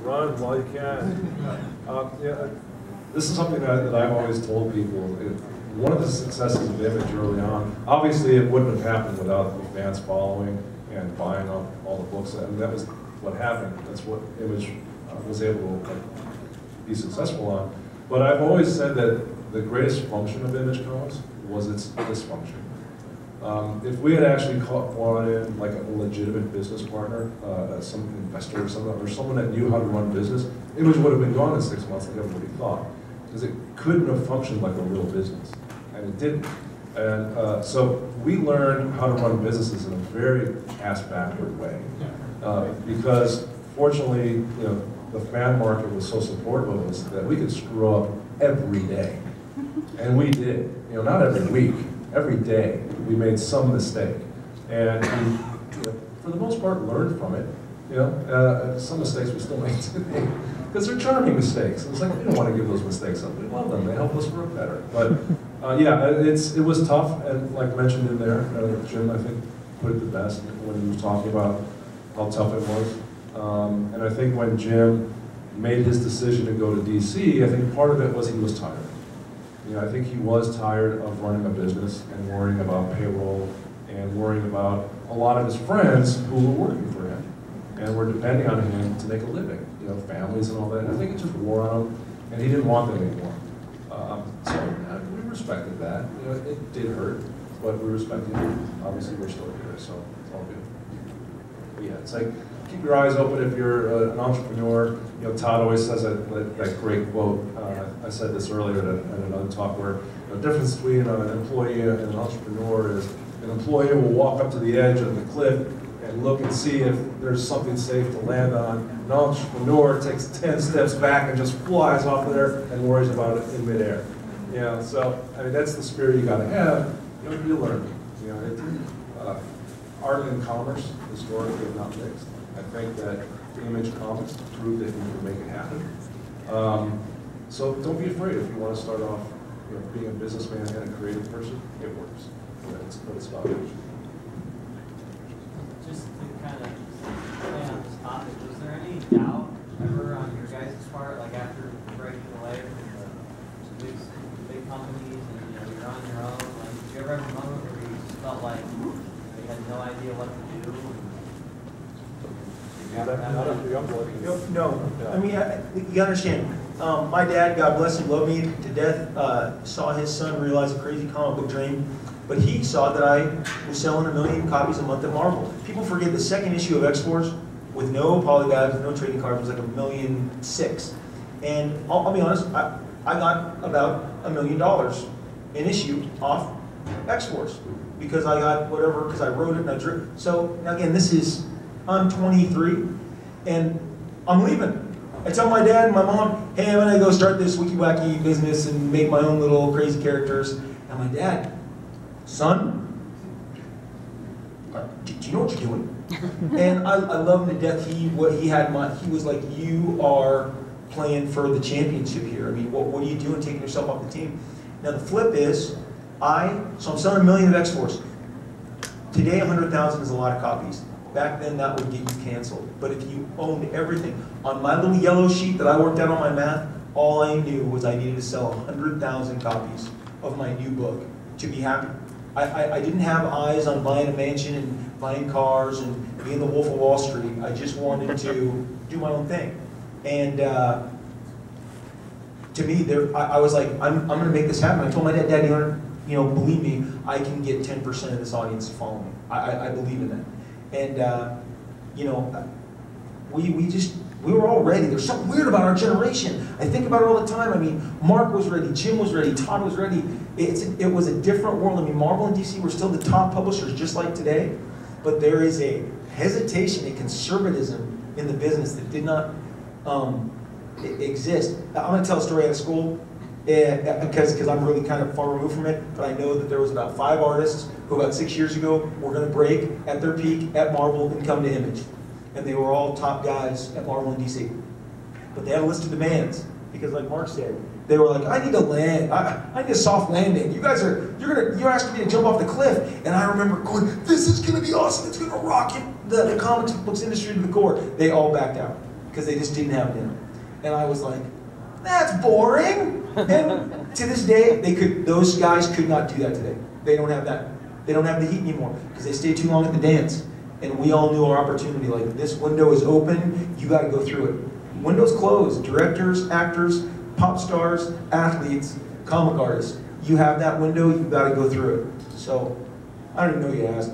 Run while you can. Yeah, this is something that I've always told people. One of the successes of Image early on, obviously it wouldn't have happened without the fans following and buying up all the books. I mean, that was what happened. That's what Image was able to be successful on. But I've always said that the greatest function of Image Comics was its dysfunction. If we had actually brought in like a legitimate business partner, some investor or someone that knew how to run business, Image would have been gone in 6 months like everybody thought. Because it couldn't have functioned like a real business, and it didn't. And so we learned how to run businesses in a very ass-backward way. Because fortunately, you know, the fan market was so supportive of us that we could screw up every day. And we did. You know, not every week, every day we made some mistake. And we, you know, for the most part, learned from it. You know, some mistakes we still make today. Because they're charming mistakes. It's like, we don't want to give those mistakes up. We love them. They help us work better. But yeah, it was tough. And like mentioned in there, Jim, I think, put it the best when he was talking about how tough it was. And I think when Jim made his decision to go to DC, I think part of it was he was tired. You know, I think he was tired of running a business and worrying about payroll and worrying about a lot of his friends who were working for him and were depending on him to make a living. You know, families and all that. And I think it just wore on him, and he didn't want them anymore. So we respected that. You know, it did hurt, but we respected it. Obviously, we're still here, so it's all good. But yeah, it's like, keep your eyes open if you're an entrepreneur. You know, Todd always says that great quote. I said this earlier at another talk where the difference between an employee and an entrepreneur is an employee will walk up to the edge of the cliff and look and see if there's something safe to land on. An entrepreneur takes 10 steps back and just flies off of there and worries about it in midair. You know, so I mean that's the spirit you got to have. You know, you learn. You know, art and commerce historically have not mixed. I think that Image Comics proved that you can make it happen. So don't be afraid if you want to start off, you know, being a businessman and a creative person. It works. You know, it's about it. Just to kind of stay on this topic, was there any doubt ever on your guys' part, like after breaking away from the big companies and you know you're on your own? Like, did you ever have a moment where you just felt like you had no idea what to do? No. I mean, you understand. My dad, God bless him, loved me to death, saw his son realize a crazy comic book dream, but he saw that I was selling 1 million copies a month at Marvel. People forget the second issue of X-Force with no polybags, with no trading cards, was like $1.6 million. And I'll be honest, I got about $1 million an issue off X-Force because I got whatever, because I wrote it and I drew. So now again, I'm 23 and I'm leaving. I tell my dad and my mom, hey, I'm gonna go start this wiki-wacky business and make my own little crazy characters. And my dad, son, do you know what you're doing? And I love him to death. He was like, you are playing for the championship here. I mean, what are you doing taking yourself off the team? Now the flip is, so I'm selling 1 million of X-Force. Today 100,000 is a lot of copies. Back then, that would get you canceled. But if you owned everything, on my little yellow sheet that I worked out on my math, all I knew was I needed to sell 100,000 copies of my new book to be happy. I didn't have eyes on buying a mansion and buying cars and being the Wolf of Wall Street. I just wanted to do my own thing. And to me, I was like, I'm going to make this happen. I told my dad, Dad, you know, believe me, I can get 10% of this audience to follow me. I believe in that. And, you know, we were all ready. There's something weird about our generation. I think about it all the time. I mean, Mark was ready, Jim was ready, Todd was ready. It was a different world. I mean, Marvel and DC were still the top publishers just like today, but there is a hesitation, a conservatism in the business that did not exist. I'm going to tell a story out of school. Because I'm really kind of far removed from it, but I know that there was about 5 artists who about 6 years ago were going to break at their peak at Marvel and come to Image. And they were all top guys at Marvel and DC. But they had a list of demands, because like Mark said, they were like, I need to land, I need a soft landing. You guys you're asking me to jump off the cliff. And I remember going, this is going to be awesome, it's going to rock the comic books industry to the core. They all backed out. because they just didn't have dinner. And I was like, that's boring. And to this day, those guys could not do that today. They don't have that. They don't have the heat anymore because they stayed too long at the dance. And we all knew our opportunity, like this window is open, you got to go through it. Windows closed. Directors, actors, pop stars, athletes, comic artists. You have that window, you got to go through it. So, I don't even know you asked.